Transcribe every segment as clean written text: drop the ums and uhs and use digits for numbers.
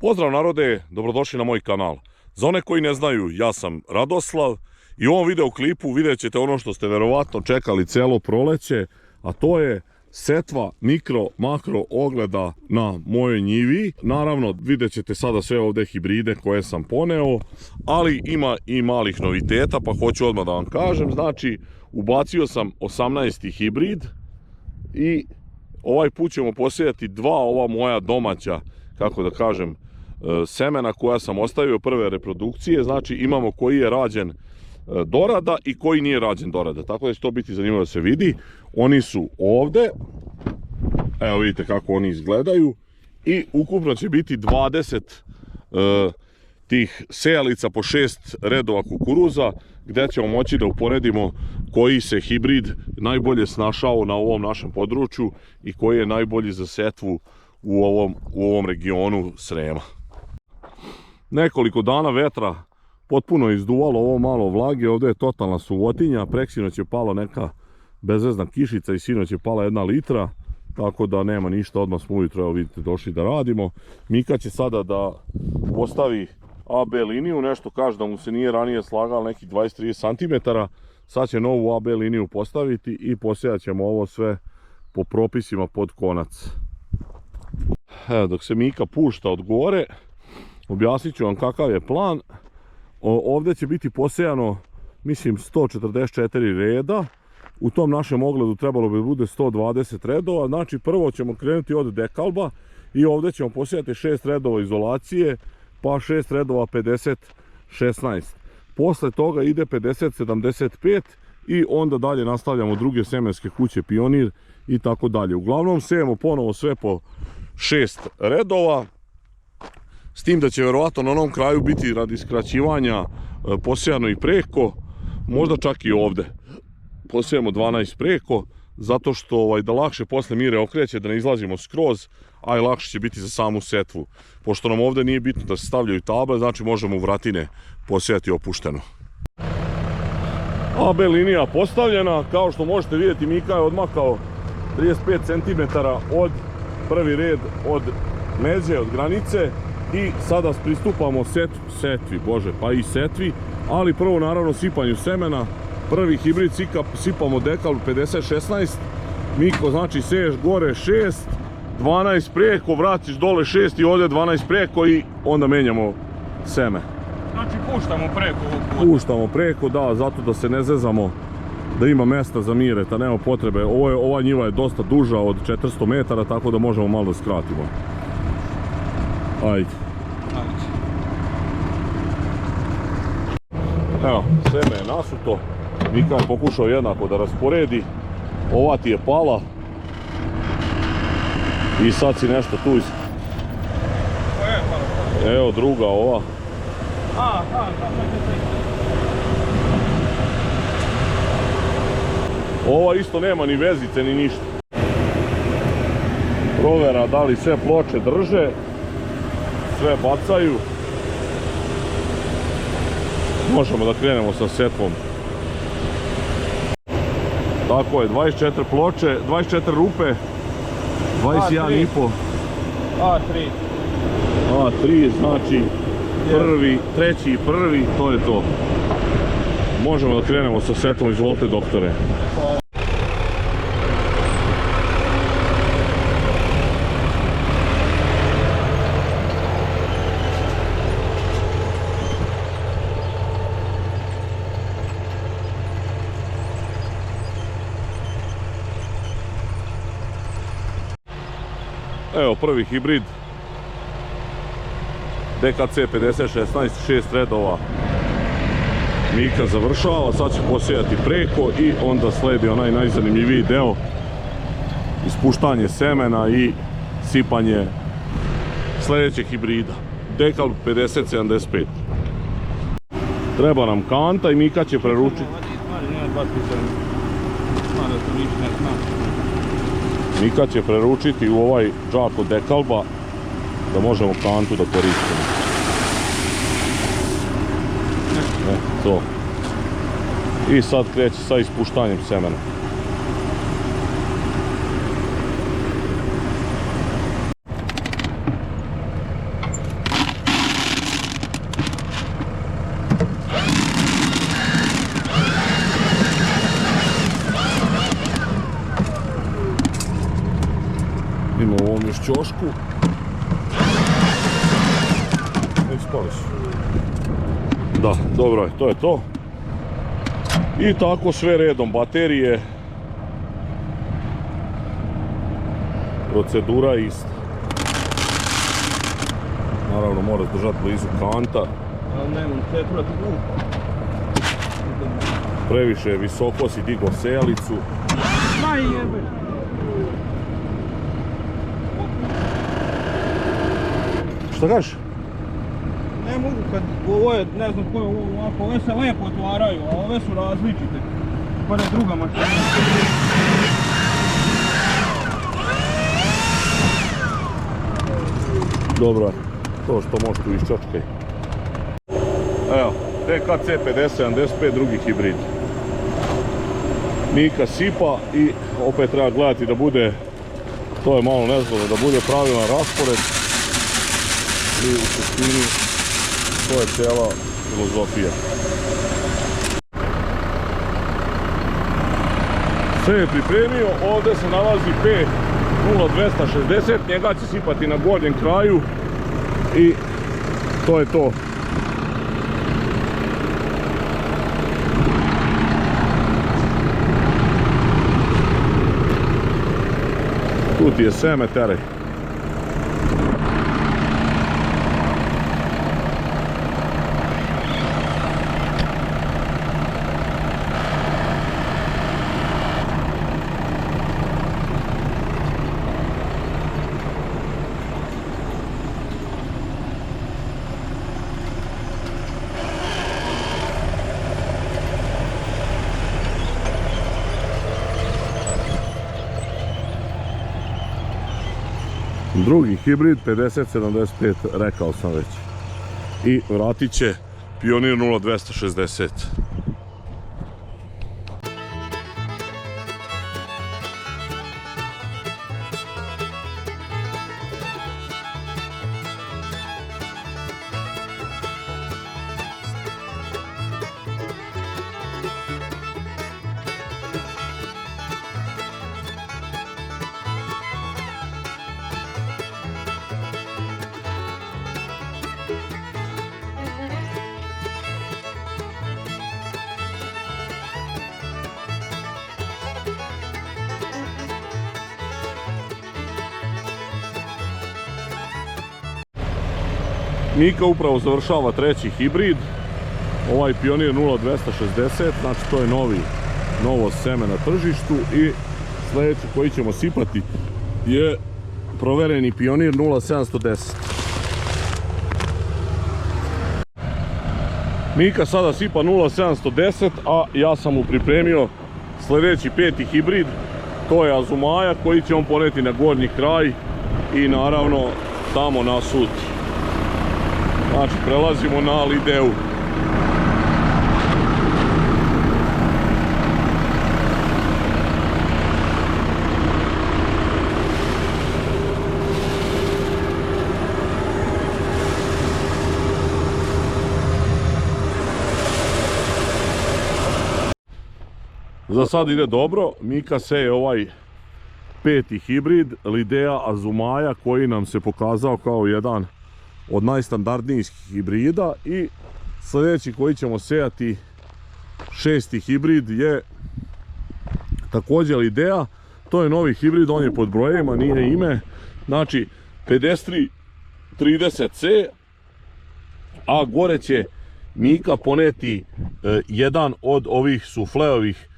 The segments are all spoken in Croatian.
Pozdrav narode, dobrodošli na moj kanal. Za one koji ne znaju, ja sam Radoslav i u ovom videoklipu vidjet ćete ono što ste verovatno čekali cijelo proleće, a to je setva mikro, makro ogleda na mojoj njivi. Naravno, vidjet ćete sada sve ovdje hibride koje sam poneo, ali ima i malih noviteta, pa hoću odmah da vam kažem. Znači, ubacio sam 18. hibrid i ovaj put ćemo posijati dva ova moja domaća, kako da kažem, semena koja sam ostavio prve reprodukcije. Znači imamo koji je rađen dorada i koji nije rađen dorada, tako da će to biti zanimljivo da se vidi. Oni su ovdje, evo vidite kako oni izgledaju, i ukupno će biti 20 tih sejalica po 6 redova kukuruza, gdje ćemo moći da uporedimo koji se hibrid najbolje snašao na ovom našem području i koji je najbolji za setvu u ovom regionu Srema. Nekoliko dana vetra potpuno izduvalo ovo malo vlage, ovdje je totalna suvotinja, preksinoć je pala neka bezvezna kišica i sinoć je pala 1 litra, tako da nema ništa, odmah smo ujutro, evo vidite, došli da radimo. Mika će sada da postavi AB liniju, nešto kaže da mu se nije ranije slagalo nekih 20-30 cm, sad će novu AB liniju postaviti i posijat ćemo ovo sve po propisima pod konac. Evo, dok se Mika pušta od gore, objasnit ću vam kakav je plan. Ovdje će biti posejano, mislim, 144 reda. U tom našem ogledu trebalo bi bude 120 redova. Znači, prvo ćemo krenuti od dekalba i ovdje ćemo posejati 6 redova izolacije, pa 6 redova 50-16. Posle toga ide 50-75 i onda dalje nastavljamo druge semenske kuće Pionir i tako dalje. Uglavnom sejemo ponovo sve po 6 redova, s tim da će vjerovatno na onom kraju biti radi skraćivanja posijano i preko, možda čak i ovdje posijemo 12 preko, zato što da lakše posle mire okreće, da ne izlazimo skroz, a i lakše će biti za samu setvu. Pošto nam ovdje nije bitno da se stavljaju table, znači možemo u vratine posijati opušteno. AB linija postavljena, kao što možete vidjeti, Mika je odmakao 35 cm od prvi red od međe, od granice, i sada pristupamo setvi, ali prvo naravno sipanju semena. Prvi hibrid sipamo dekal 50-16, Miko, znači seješ gore 6, 12 preko, vratiš dole 6 i ovdje 12 preko i onda menjamo seme. Znači puštamo preko ovog puta. Puštamo preko, da, zato da se ne zezamo, da ima mesta za mireta, nema potrebe. Ova njiva je dosta duža od 400 metara, tako da možemo malo da skratimo. Ajde. Evo, seme je nasuto. Mika je pokušao jednako da rasporedi. Ova ti je pala. I sad si nešto tu iz... Evo druga ova. Ova isto nema ni vezice ni ništa. Provera da li sve ploče drže. Sve bacaju. Možemo da krenemo sa setvom. Tako je, 24 ploče, 24 rupe, 21,5. A3, znači treći i prvi, to je to. Možemo da krenemo sa setvom, izvolite doktore. Evo prvi hibrid DKC 50-16, 6 redova Mika završava, sad će posijati preko i onda sledi onaj najzanimljiviji deo, ispuštanje semena i sipanje sljedećeg hibrida Dekal 50-75. Treba nam kanta i Mika će preručiti. Mika će preručiti u ovaj džak od dekalba da možemo kantu da koristimo. To. I sad kreće sa ispuštanjem semena. Ima u ovom još ćošku. Nek spališ. Da, dobro je, to je to. I tako sve redom, baterije. Procedura je ista. Naravno moraš držati blizu kanta. Ali nemam tetura tu grupa. Previše je visoko, si digao sejalicu. Aj jebe! Šta kažeš? Ne mogu kad ovo je, ne znam koje ovo ovako, ove se lijepo otvaraju, a ove su različite. Pored druga mašina. Dobro je, to što možeš tu iščačkaj. Evo, DKC 5075 drugi hibrid. Mika sipa i opet treba gledati da bude, to je malo nezgodno, da bude pravilan raspored. I u suštini to je cijela filozofija. Sve je pripremio, ovdje se nalazi P0260, njega će sipati na gornjem kraju i to je to. Tu ti je seme teraj. Drugi hibrid 5075, rekao sam već. I vratit će Pionir 0260. Mika upravo završava treći hibrid, ovaj Pionir 0260, znači to je novo seme na tržištu i sljedeći koji ćemo sipati je provereni Pionir 0710. Mika sada sipa 0710, a ja sam mu pripremio sljedeći peti hibrid, to je Azumaja koji će on poneti na gornji kraj i naravno tamo na sud. Znači, prelazimo na Lideu. Za sad ide dobro, Mika seje ovaj peti hibrid Lidea Azumaja koji nam se pokazao kao jedan od najstandardnijih hibrida i sljedeći koji ćemo sejati šesti hibrid je također Lidea. To je novi hibrid, on je pod brojevima, nije ime. Znači 5330C, a gore će Mika poneti jedan od ovih sufleovih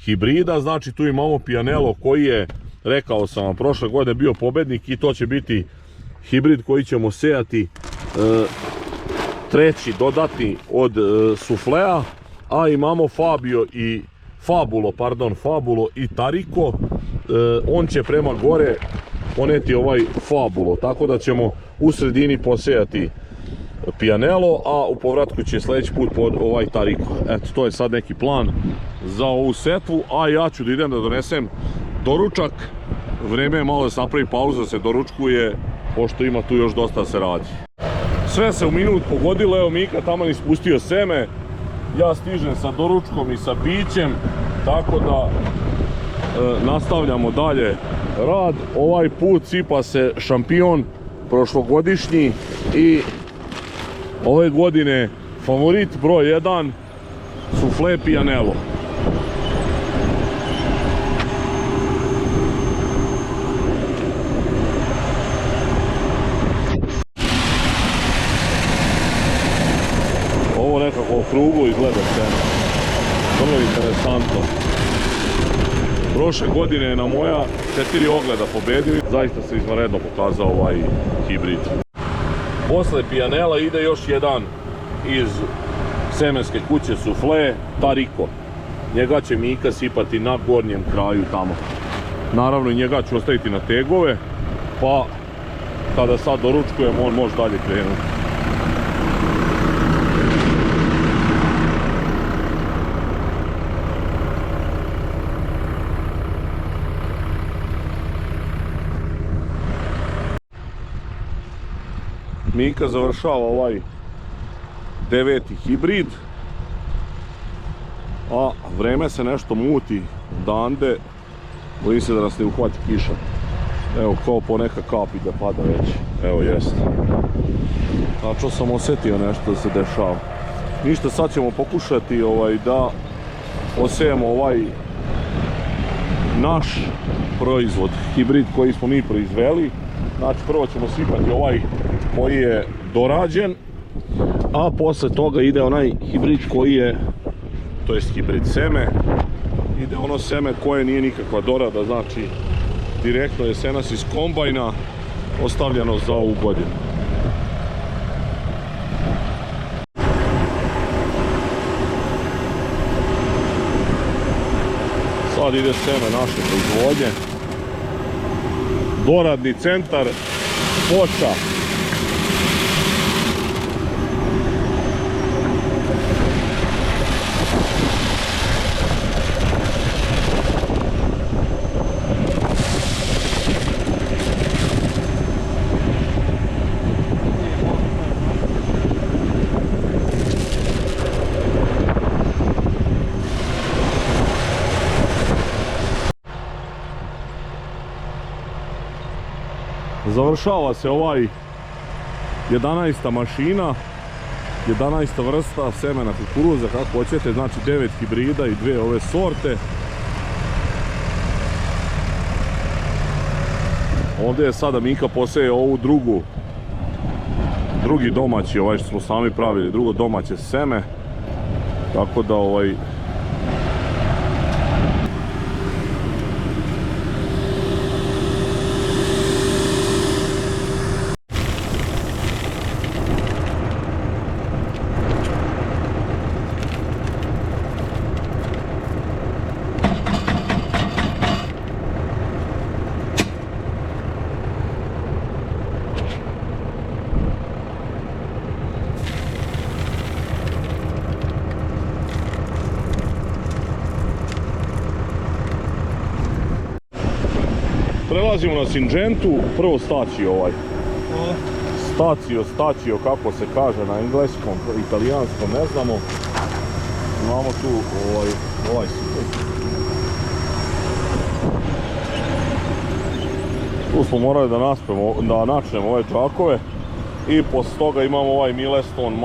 hibrida. Znači tu imamo Pianello koji je, rekao sam vam, prošle godine bio pobednik i to će biti hibrid koji ćemo sejati treći dodatni od suflea, a imamo Fabulo i Tariko. On će prema gore poneti ovaj Fabulo, tako da ćemo u sredini posejati Pianello, a u povratku će sljedeći put pod ovaj Tariko. Eto, to je sad neki plan za ovu setvu, a ja ću da idem da donesem doručak. Vrijeme je malo da se napravi pauza, da se doručkuje, pošto ima tu još dosta da se radi. Sve se u minut pogodilo, evo Mika taman ispustio seme, ja stižem sa doručkom i sa pićem, tako da nastavljamo dalje rad. Ovaj put sipa se šampion prošlogodišnji i ove godine favorit broj 1 Soufflé Pianello. Ovo nekako krugu izgleda sve. Vrlo interesantno. Prošle godine je na moja 4 ogleda pobedio. Zaista se izvanredno pokazao ovaj hibrid. Posle Pianella ide još jedan iz semenske kuće Soufflé, Tariko. Njega će Mika sipati na gornjem kraju tamo. Naravno i njega ću ostaviti na tegove, pa kada sad doručkujem on može dalje krenuti. Mika završava ovaj 9. hibrid, a vreme se nešto muti dande, bojim se da nas ne uhvati kiša. Evo, kao po neka kap ide pada već, evo jest. Tačno sam osjetio nešto da se dešava. Ništa, sad ćemo pokušati da osejemo ovaj naš proizvod, hibrid koji smo mi proizveli. Znači prvo ćemo sipati ovaj koji je dorađen, a posle toga ide onaj hibrid koji je, to jest hibrid seme, ide ono seme koje nije nikakva dorada, znači direktno jesenas iz kombajna ostavljeno za ovu godinu. Sad ide seme naše proizvodnje. Doradni centar, Foča. Završava se ovaj 11. mašina, 11. vrsta semena kukuruza, kako hoćete, znači 9 hibrida i 2 ove sorte. Ovdje je sada Mika poseje ovu drugi domaći, ovaj što smo sami pravili, drugo domaće seme, tako da prelazimo na Syngentu, prvo stacio, kako se kaže na engleskom, italijanskom, ne znamo. Imamo tu ovaj super. Tu smo morali da načnemo ove čakove i poslije toga imamo ovaj milestone,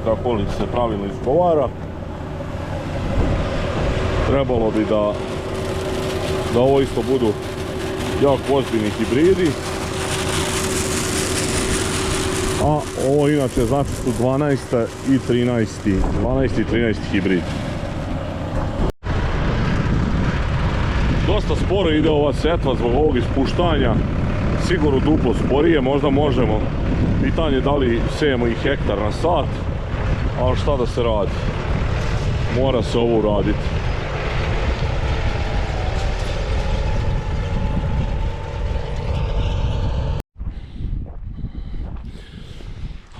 kako li se pravilno izgovara. Trebalo bi da ovo isto budu jako ozbiljni hibridi, a ovo inače znači su 12. i 13. hibrid. Dosta sporo ide ova setva zbog ovog ispuštanja, sigurno duplo sporije, možda možemo, pitanje da li sejemo i hektar na sat, ali šta da se radi, mora se ovo uraditi.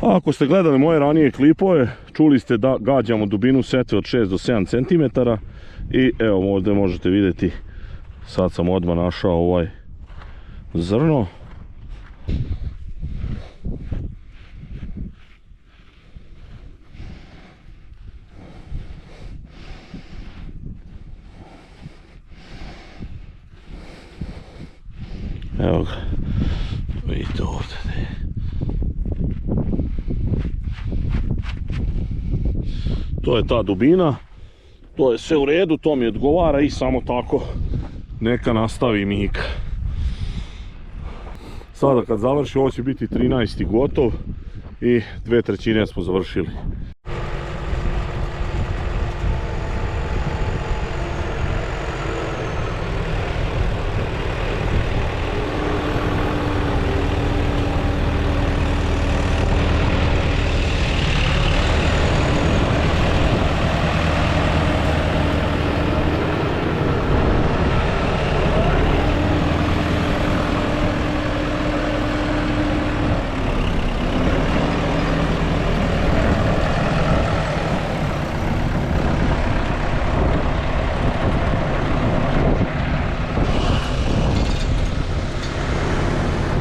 Ako ste gledali moje ranije klipove, čuli ste da gađamo dubinu setve od 6 do 7 cm i evo ovdje možete vidjeti, sad sam odmah našao ovaj zrno. Evo ga. Vidite ovdje. To je ta dubina. To je sve u redu, to mi odgovara i samo tako neka nastavi Mika. Sada kad završi, ovo će biti 13. gotov i 2/3 smo završili.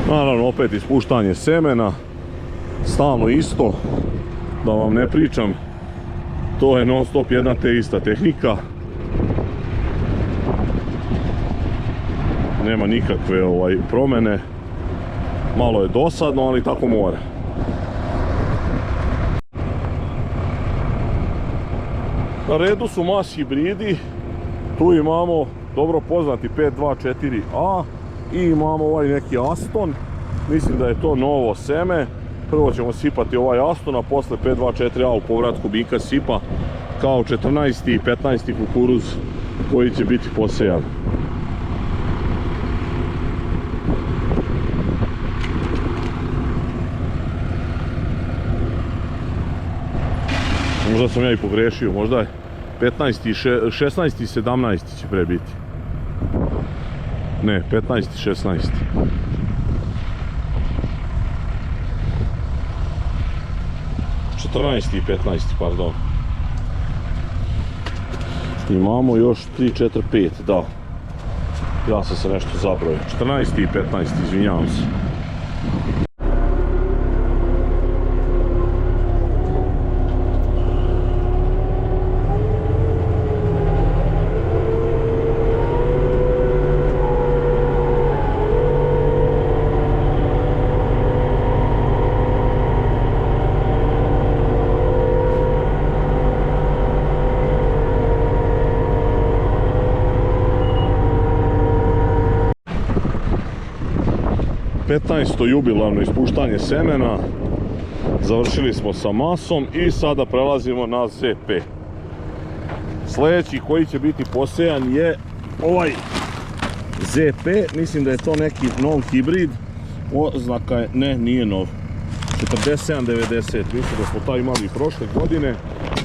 Naravno, opet ispuštanje semena, stalno isto, da vam ne pričam, to je non stop jedna te ista tehnika. Nema nikakve promjene, malo je dosadno, ali tako mora. Na redu su Mas hibridi, tu imamo dobro poznati 524A i imamo ovaj neki Aston, mislim da je to novo seme. Prvo ćemo sipati ovaj Aston, a posle 524A u povratku Mika sipa kao 14. i 15. kukuruz koji će biti posejan. Možda sam ja i pogrešio, možda je 15. 16. i 17. će pre biti. Ne, 15. i 16. I 15, pardon. Imamo još 3, 4, 5, da. Ja sam se nešto zabrojio. 14. i 15, izvinjavam se. Petnaesto jubilarno ispuštanje semena, završili smo sa Masom i sada prelazimo na ZP. Sljedeći koji će biti posejan je ovaj ZP, mislim da je to neki nov hibrid, oznaka je, ne, nije nov, 4790, mislim da smo taj imali prošle godine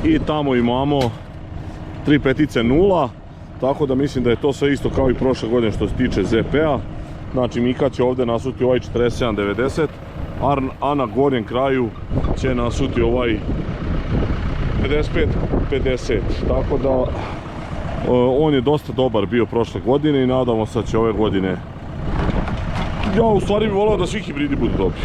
i tamo imamo 3 petice 0, tako da mislim da je to sve isto kao i prošle godine što se tiče ZP-a. Znači Mika će ovdje nasuti ovaj 4790, a na gornjem kraju će nasuti ovaj 5550, tako da on je dosta dobar bio prošle godine i nadamo se da će ove godine. Ja u stvari bih volio da svi hibridi budu dobri.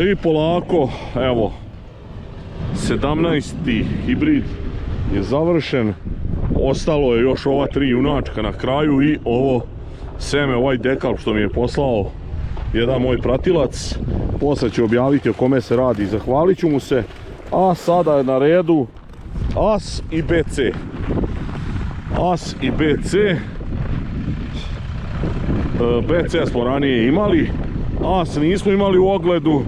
I polako, evo, 17. hibrid je završen. Ostalo je još ova 3 junačka na kraju i ovo seme, ovaj dekalb što mi je poslao jedan moj pratilac. Poslije ću objaviti o kome se radi, zahvalit ću mu se. A sada je na redu AS i BC. AS i BC. BC smo ranije imali, AS nismo imali u ogledu.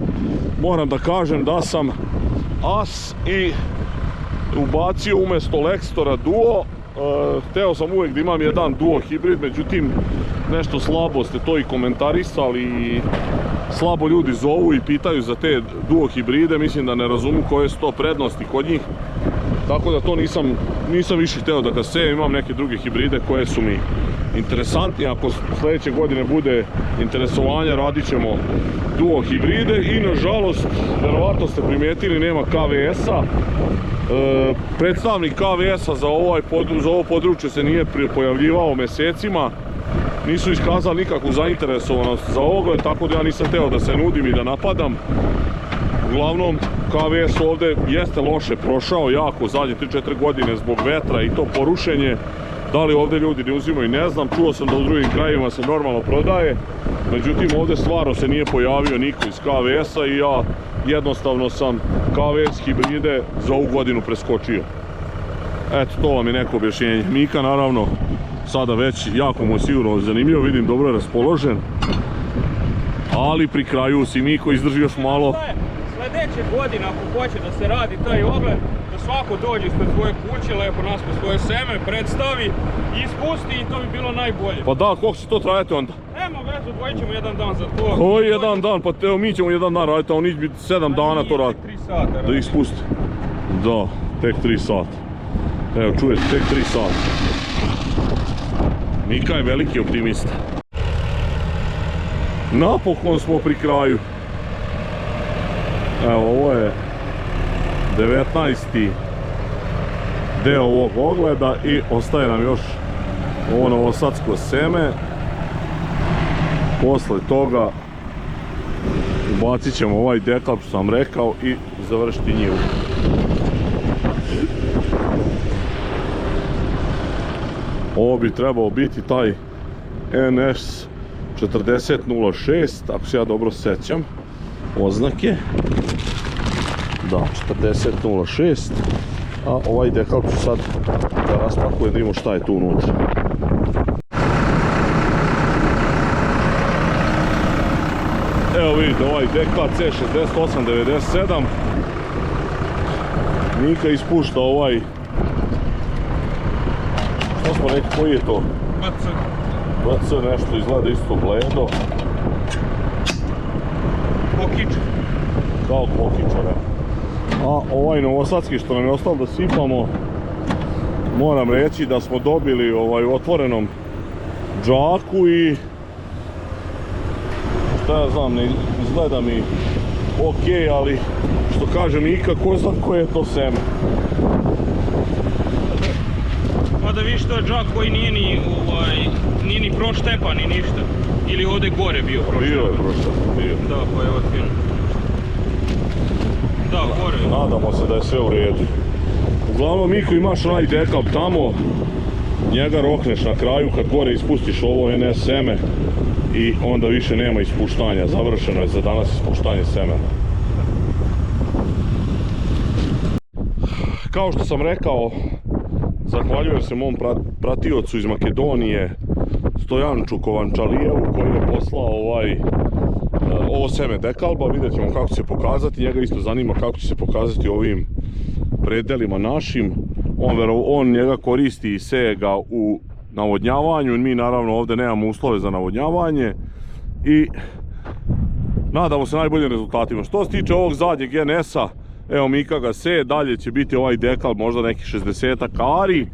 Moram da kažem da sam AS i ubacio umjesto Lextora Duo. Hteo sam uvijek da imam jedan Duo hibrid, međutim nešto slabo ste to i komentarisali i slabo ljudi zovu i pitaju za te Duo hibride. Mislim da ne razumiju koje su to prednosti kod njih, tako da to nisam više hteo da ga sejem. Imam neke druge hibride koje su mi interesantni. Ako sljedeće godine bude interesovanja, radit ćemo Duo hibride. I nažalost, vjerovatno ste primijetili, nema KVS-a. Predstavnik KVS-a za ovo područje se nije pojavljivao mjesecima. Nisu iskazali nikakvu zainteresovanost za ogled, tako da ja nisam hteo da se nudim i da napadam. Uglavnom, KVS ovdje jeste loše prošao jako zadnje 3-4 godine zbog vetra i to porušenje. Da li ovdje ljudi ne uzimaju, ne znam. Čuo sam da u drugim krajevima se normalno prodaje. Međutim, ovdje stvarno se nije pojavio niko iz KVS-a i ja jednostavno sam KVS hibride za ovu godinu preskočio. Eto, to vam je neko objašnjenje. Mika naravno sada već jako mu je sigurno zanimljivo, vidim dobro je raspoložen. Ali pri kraju si Miko izdrži još malo. Sljedeće godine ako hoće da se radi taj ogled, da svako dođe ispred svoje kuće, lepo nas po svoje seme, predstavi i ispusti i to bi bilo najbolje. Pa da, koliko će to trajati onda? Nema veze, odvojit ćemo jedan dan za to. Koji jedan dan? Pa evo mi ćemo jedan dan raditi, a on će biti 7 dana to raditi. 3 sata. Da ih spusti. Da, tek 3 sata. Evo čujete, tek 3 sata. Mika je veliki optimista. Napokon smo pri kraju. Evo, ovo je 19. deo ovog ogleda i ostaje nam još ovo novosadsko seme. Posle toga ubacit ćemo ovaj dekalb što sam rekao i završiti njivu. Ovo bi trebao biti taj NS 4006, ako se ja dobro sećam oznake. Da, 4006. A ovaj dekalb ću sad da raspakujem da vidimo šta je tu unutra. Evo vidite ovaj DKC 6897. Mika ispušta ovaj, što smo rekli, koji je to? BC nešto izgleda isto bledo. Kokić. Kao kokičare. A ovaj novosadski što nam je ostalo da sipamo, moram reći da smo dobili u otvorenom džaku i šta ja znam, ne izgleda mi ok, ali što kaže Mika, ko zna koje je to seme. Pa da vidiš to je džak koji nije ni proštepan ni ništa. Ili ovdje gore bio proštepan. Bio je proštepan, bio. Da, pa je otkreno. Da, gore. Nadamo se da je sve u redu. Uglavnom, Miko, imaš onaj dekalb tamo, njega rokneš na kraju kad gore ispustiš ovo NS seme i onda više nema ispuštanja. Završeno je za danas ispuštanje semena. Kao što sam rekao, zahvaljujem se mom pratiocu iz Makedonije, Stojanču Kovančalijevu, koji je poslao ovo seme dekalba. Vidjet ćemo kako će se pokazati. Njega isto zanima kako će se pokazati ovim predelima našim. On njega koristi i seje ga u navodnjavanju. Mi naravno ovdje nemamo uslove za navodnjavanje i nadamo se najboljim rezultatima. Što se tiče ovog zadnjeg NS-a, evo Mika ga seje, dalje će biti ovaj dekalb možda nekih 60 ari.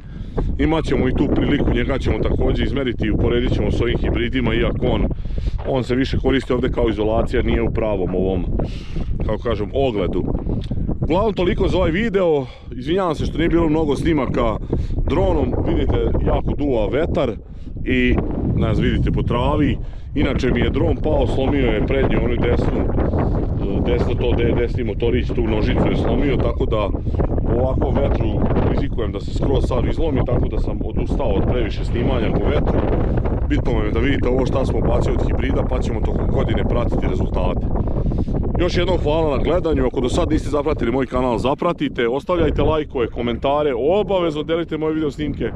Imat ćemo i tu priliku, njega ćemo također izmeriti i uporedit ćemo s ovim hibridima, iako on se više koristi ovdje kao izolacija, nije u pravom ovom, kako kažem, ogledu. Uglavnom toliko za ovaj video, izvinjavam se što nije bilo mnogo snimaka dronom, vidite jako duva vetar i nas vidite po travi. Inače mi je dron pao, slomio je prednju onu desno to desni motorić tu nožicu je slomio, tako da po ovakvom vetru rizikujem da se skroz sad izlomi, tako da sam odustao od previše snimanja po vetru. Bitno je da vidite ovo šta smo bacili od hibrida, pa ćemo tokom godine pratiti rezultate. Još jednom hvala na gledanju, ako do sad niste zapratili moj kanal, zapratite, ostavljajte lajkove, komentare, obavezno delite moje video snimke.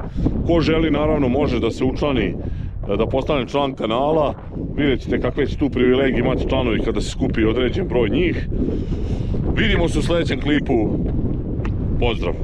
Ko želi naravno može da se učlani, da postane član kanala. Vidjet ćete kakve će tu privilegije imati članovi kada se skupi određen broj njih. Vidimo se u sljedećem klipu, pozdrav!